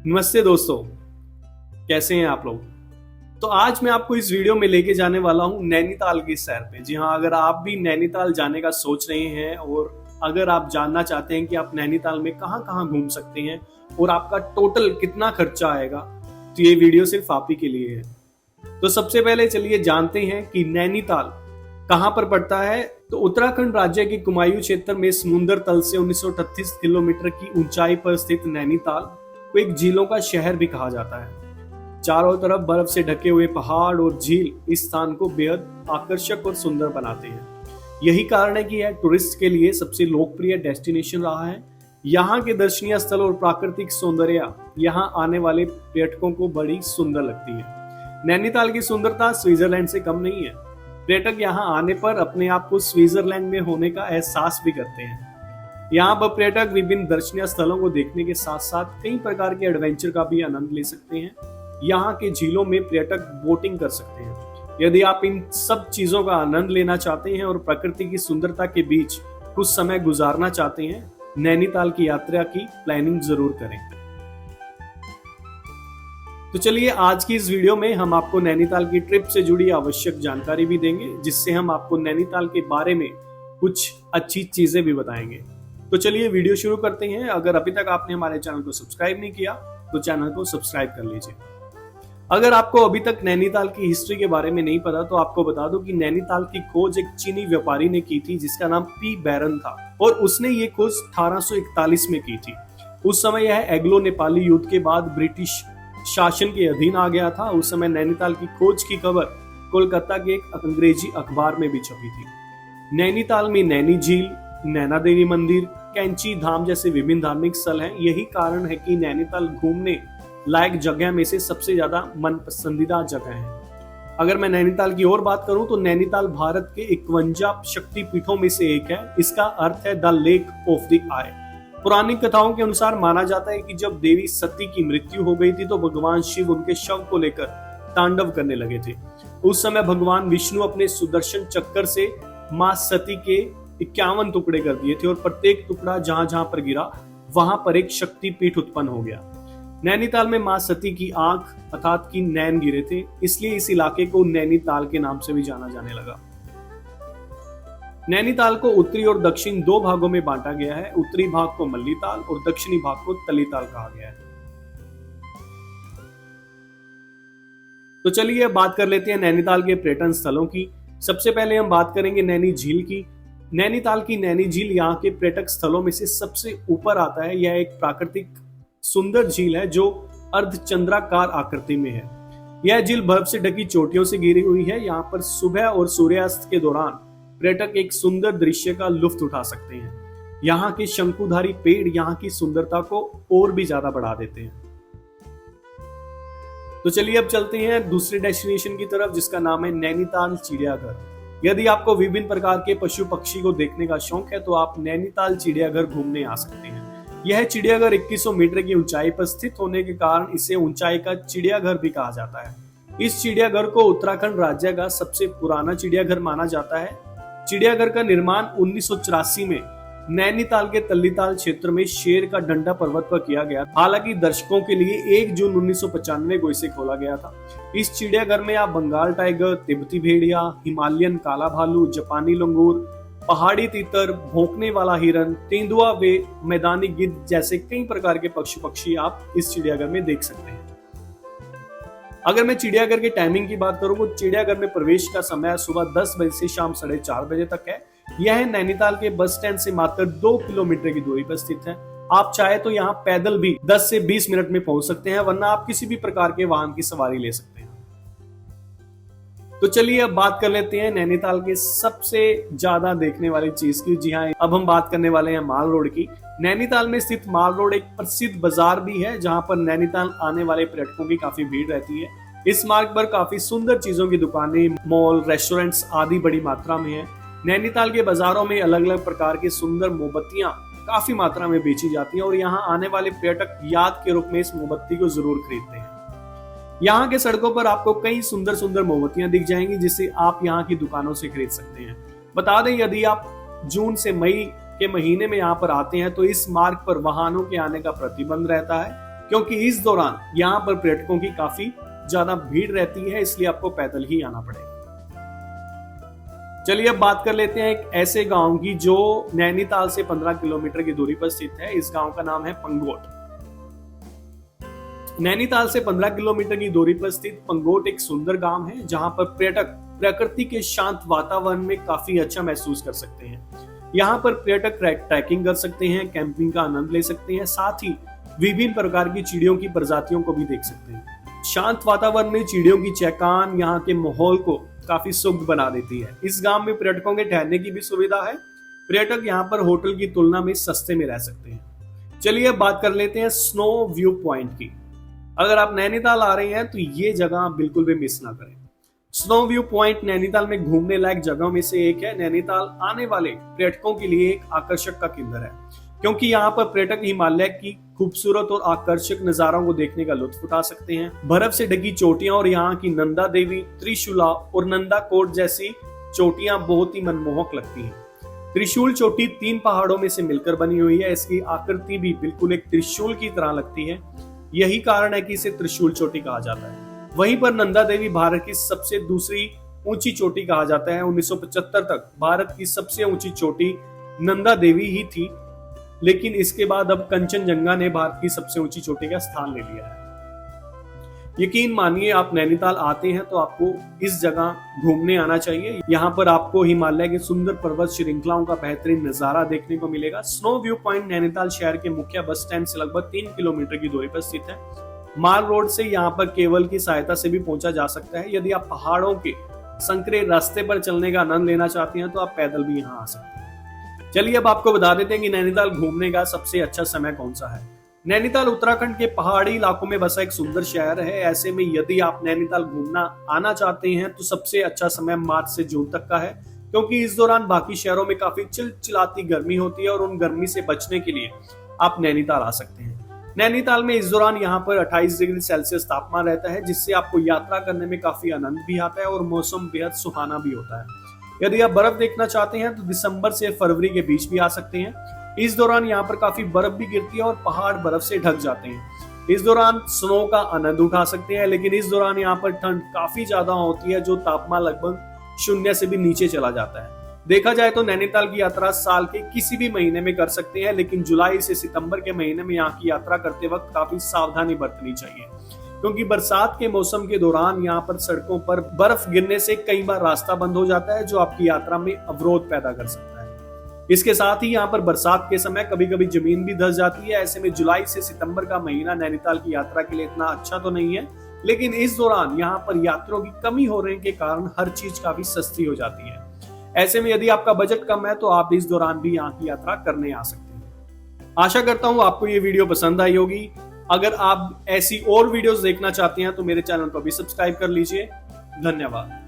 नमस्ते दोस्तों, कैसे हैं आप लोग। तो आज मैं आपको इस वीडियो में लेके जाने वाला हूं नैनीताल की सैर पे। जी हाँ, अगर आप भी नैनीताल जाने का सोच रहे हैं और अगर आप जानना चाहते हैं कि आप नैनीताल में कहां कहां घूम सकते हैं और आपका टोटल कितना खर्चा आएगा, तो ये वीडियो सिर्फ आप ही के लिए है। तो सबसे पहले चलिए जानते हैं कि नैनीताल कहां पर पड़ता है। तो उत्तराखंड राज्य के कुमायूं क्षेत्र में समुद्र तल से 1938 किलोमीटर की ऊंचाई पर स्थित नैनीताल को एक झीलों का शहर भी कहा जाता है। चारों तरफ बर्फ से ढके हुए पहाड़ और झील इस स्थान को बेहद आकर्षक और सुंदर बनाते हैं। यही कारण है कि यह टूरिस्ट के लिए सबसे लोकप्रिय डेस्टिनेशन रहा है। यहाँ के दर्शनीय स्थल और प्राकृतिक सौंदर्य यहाँ आने वाले पर्यटकों को बड़ी सुंदर लगती है। नैनीताल की सुंदरता स्विट्जरलैंड से कम नहीं है। पर्यटक यहाँ आने पर अपने आप को स्विट्जरलैंड में होने का एहसास भी करते हैं। यहाँ पर पर्यटक विभिन्न दर्शनीय स्थलों को देखने के साथ साथ कई प्रकार के एडवेंचर का भी आनंद ले सकते हैं। यहाँ के झीलों में पर्यटक बोटिंग कर सकते हैं। यदि आप इन सब चीजों का आनंद लेना चाहते हैं और प्रकृति की सुंदरता के बीच कुछ समय गुजारना चाहते हैं, नैनीताल की यात्रा की प्लानिंग जरूर करें। तो चलिए, आज की इस वीडियो में हम आपको नैनीताल की ट्रिप से जुड़ी आवश्यक जानकारी भी देंगे, जिससे हम आपको नैनीताल के बारे में कुछ अच्छी चीजें भी बताएंगे। तो चलिए वीडियो शुरू करते हैं। अगर अभी तक आपने हमारे चैनल को सब्सक्राइब नहीं किया तो चैनल को सब्सक्राइब कर लीजिए। अगर आपको अभी तक नैनीताल की हिस्ट्री के बारे में नहीं पता तो आपको बता दूं कि नैनीताल की खोज एक चीनी व्यापारी ने की थी जिसका नाम पी बैरन था और उसने ये खोज 1841 में की थी। उस समय यह एंग्लो नेपाली युद्ध के बाद ब्रिटिश शासन के अधीन आ गया था। उस समय नैनीताल की खोज की खबर कोलकाता के एक अंग्रेजी अखबार में भी छपी थी। नैनीताल में नैनी झील, नैना देवी मंदिर, कैंची धाम जैसे विभिन्न धार्मिक स्थल हैं। यही कारण है कि नैनीताल घूमने लायक जगह में से सबसे ज्यादा मन पसंदीदा जगह है। अगर मैं नैनीताल की और बात करूं तो नैनीताल भारत के 51 शक्ति पीठों में से एक है। इसका अर्थ है द लेक ऑफ द आई। पुरानी कथाओं के अनुसार माना जाता है कि जब देवी सती की मृत्यु हो गई थी तो भगवान शिव उनके शव को लेकर तांडव करने लगे थे। उस समय भगवान विष्णु अपने सुदर्शन चक्कर से मां सती के 51 टुकड़े कर दिए थे और प्रत्येक टुकड़ा जहां जहां पर गिरा वहां पर एक शक्ति पीठ उत्पन्न हो गया। नैनीताल में मां सती की आंख अर्थात की नैन गिरे थे, इसलिए इस इलाके को नैनीताल के नाम से भी जाना जाने लगा। नैनीताल को उत्तरी और दक्षिण दो भागों में बांटा गया है। उत्तरी भाग को मल्लीताल और दक्षिणी भाग को तलीताल कहा गया है। तो चलिए अब बात कर लेते हैं नैनीताल के पर्यटन स्थलों की। सबसे पहले हम बात करेंगे नैनी झील की। नैनीताल की नैनी झील यहाँ के पर्यटक स्थलों में से सबसे ऊपर आता है। यह एक प्राकृतिक सुंदर झील है जो अर्धचंद्राकार आकृति में है। यह झील बर्फ से ढकी चोटियों से घिरी हुई है। यहाँ पर सुबह और सूर्यास्त के दौरान पर्यटक एक सुंदर दृश्य का लुत्फ उठा सकते हैं। यहाँ के शंकुधारी पेड़ यहाँ की सुंदरता को और भी ज्यादा बढ़ा देते हैं। तो चलिए अब चलते हैं दूसरे डेस्टिनेशन की तरफ, जिसका नाम है नैनीताल चिड़ियाघर। यदि आपको विभिन्न प्रकार के पशु पक्षी को देखने का शौक है तो आप नैनीताल चिड़ियाघर घूमने आ सकते हैं। यह चिड़ियाघर 2100 मीटर की ऊंचाई पर स्थित होने के कारण इसे ऊंचाई का चिड़ियाघर भी कहा जाता है। इस चिड़ियाघर को उत्तराखंड राज्य का सबसे पुराना चिड़ियाघर माना जाता है। चिड़ियाघर का निर्माण 1984 में नैनीताल के तल्लीताल क्षेत्र में शेर का डंडा पर्वत पर किया गया। हालांकि दर्शकों के लिए 1 जून 1995 को इसे खोला गया था। इस चिड़ियाघर में आप बंगाल टाइगर, तिब्बती भेड़िया, हिमालयन काला भालू, जापानी लंगूर, पहाड़ी तीतर, भौंकने वाला हिरन, तेंदुआ वे मैदानी गिद्ध जैसे कई प्रकार के पशु पक्षी आप इस चिड़ियाघर में देख सकते हैं। अगर मैं चिड़ियाघर के टाइमिंग की बात करूं तो चिड़ियाघर में प्रवेश का समय सुबह 10 बजे से शाम 4:30 बजे तक है। यह नैनीताल के बस स्टैंड से मात्र 2 किलोमीटर की दूरी पर स्थित है। आप चाहे तो यहाँ पैदल भी 10 से 20 मिनट में पहुंच सकते हैं, वरना आप किसी भी प्रकार के वाहन की सवारी ले सकते हैं। तो चलिए अब बात कर लेते हैं नैनीताल के सबसे ज्यादा देखने वाली चीज की। जी हाँ, अब हम बात करने वाले हैं माल रोड की। नैनीताल में स्थित माल रोड एक प्रसिद्ध बाजार भी है जहां पर नैनीताल आने वाले पर्यटकों की काफी भीड़ रहती है। इस मार्ग पर काफी सुंदर चीजों की दुकानें, मॉल, रेस्टोरेंट्स आदि बड़ी मात्रा में है। नैनीताल के बाजारों में अलग अलग प्रकार की सुंदर मोमबत्तियां काफी मात्रा में बेची जाती हैं और यहाँ आने वाले पर्यटक याद के रूप में इस मोमबत्ती को जरूर खरीदते हैं। यहाँ के सड़कों पर आपको कई सुंदर सुंदर मोमबत्तियां दिख जाएंगी जिसे आप यहाँ की दुकानों से खरीद सकते हैं। बता दें, यदि आप जून से मई के महीने में यहाँ पर आते हैं तो इस मार्ग पर वाहनों के आने का प्रतिबंध रहता है। क्योंकि इस दौरान यहाँ पर पर्यटकों की काफी ज्यादा भीड़ रहती है, इसलिए आपको पैदल ही आना पड़ेगा। चलिए अब बात कर लेते हैं एक ऐसे गांव की जो नैनीताल से 15 किलोमीटर की दूरी पर स्थित है। इस गांव का नाम है पंगोट। नैनीताल से 15 किलोमीटर की दूरी पर स्थित पंगोट एक सुंदर गांव है, जहां पर पर्यटक प्रकृति के शांत वातावरण में काफी अच्छा महसूस कर सकते हैं। यहाँ पर पर्यटक ट्रैकिंग कर सकते हैं, कैंपिंग का आनंद ले सकते हैं, साथ ही विभिन्न प्रकार की चिड़ियों की प्रजातियों को भी देख सकते हैं। शांत वातावरण में चिड़ियों की चहकान यहाँ के माहौल को काफी सुखद बना देती है। इस गांव में पर्यटकों के ठहरने की भी सुविधा है। पर्यटक यहाँ पर होटल की तुलना में सस्ते में रह सकते हैं। चलिए अब बात कर लेते हैं स्नो व्यू पॉइंट की। अगर आप नैनीताल आ रहे हैं तो ये जगह बिल्कुल भी मिस ना करें। स्नो व्यू पॉइंट नैनीताल में घूमने लायक जगहों में से एक है। नैनीताल आने वाले पर्यटकों के लिए एक आकर्षक का केंद्र है, क्योंकि यहाँ पर पर्यटक हिमालय की खूबसूरत और आकर्षक नजारों को देखने का लुत्फ उठा सकते हैं। बर्फ से ढकी चोटियां और यहाँ की नंदा देवी, त्रिशूला और नंदा कोट जैसी चोटियां बहुत ही मनमोहक लगती हैं। त्रिशूल चोटी 3 पहाड़ों में से मिलकर बनी हुई है। इसकी आकृति भी बिल्कुल एक त्रिशूल की तरह लगती है, यही कारण है कि इसे त्रिशूल चोटी कहा जाता है। वहीं पर नंदा देवी भारत की सबसे दूसरी ऊंची चोटी कहा जाता है। 1975 तक भारत की सबसे ऊंची चोटी नंदा देवी ही थी, लेकिन इसके बाद अब कंचनजंगा ने भारत की सबसे ऊंची चोटी का स्थान ले लिया है। यकीन मानिए, आप नैनीताल आते हैं तो आपको इस जगह घूमने आना चाहिए। यहाँ पर आपको हिमालय के सुंदर पर्वत श्रृंखलाओं का बेहतरीन नजारा देखने को मिलेगा। स्नो व्यू पॉइंट नैनीताल शहर के मुख्य बस स्टैंड से लगभग 3 किलोमीटर की दूरी पर स्थित है। माल रोड से यहाँ पर केबल की सहायता से भी पहुंचा जा सकता है। यदि आप पहाड़ों के संकरे रास्ते पर चलने का आनंद लेना चाहते हैं तो आप पैदल भी यहाँ आ सकते हैं। चलिए अब आपको बता देते हैं कि नैनीताल घूमने का सबसे अच्छा समय कौन सा है। नैनीताल उत्तराखंड के पहाड़ी इलाकों में बसा एक सुंदर शहर है। ऐसे में यदि आप नैनीताल घूमना आना चाहते हैं तो सबसे अच्छा समय मार्च से जून तक का है, क्योंकि इस दौरान बाकी शहरों में काफी चिलचिलाती गर्मी होती है और उन गर्मी से बचने के लिए आप नैनीताल आ सकते हैं। नैनीताल में इस दौरान यहाँ पर 28 डिग्री सेल्सियस तापमान रहता है, जिससे आपको यात्रा करने में काफी आनंद भी आता है और मौसम बेहद सुहाना भी होता है। यदि आप बर्फ देखना चाहते हैं तो दिसंबर से फरवरी के बीच भी आ सकते हैं। इस दौरान यहाँ पर काफी बर्फ भी गिरती है और पहाड़ बर्फ से ढक जाते हैं। इस दौरान स्नो का आनंद उठा सकते हैं, लेकिन इस दौरान यहाँ पर ठंड काफी ज्यादा होती है, जो तापमान लगभग 0 से भी नीचे चला जाता है। देखा जाए तो नैनीताल की यात्रा साल के किसी भी महीने में कर सकते हैं, लेकिन जुलाई से सितंबर के महीने में यहाँ की यात्रा करते वक्त काफी सावधानी बरतनी चाहिए, क्योंकि बरसात के मौसम के दौरान यहाँ पर सड़कों पर बर्फ गिरने से कई बार रास्ता बंद हो जाता है, जो आपकी यात्रा में अवरोध पैदा कर सकता है। इसके साथ ही यहाँ पर बरसात के समय कभी कभी जमीन भी धंस जाती है। ऐसे में जुलाई से सितंबर का महीना नैनीताल की यात्रा के लिए इतना अच्छा तो नहीं है, लेकिन इस दौरान यहाँ पर यात्रियों की कमी होने के कारण हर चीज काफी सस्ती हो जाती है। ऐसे में यदि आपका बजट कम है तो आप इस दौरान भी यहाँ की यात्रा करने आ सकते हैं। आशा करता हूँ आपको ये वीडियो पसंद आई होगी। अगर आप ऐसी और वीडियोस देखना चाहते हैं तो मेरे चैनल को भी सब्सक्राइब कर लीजिए। धन्यवाद।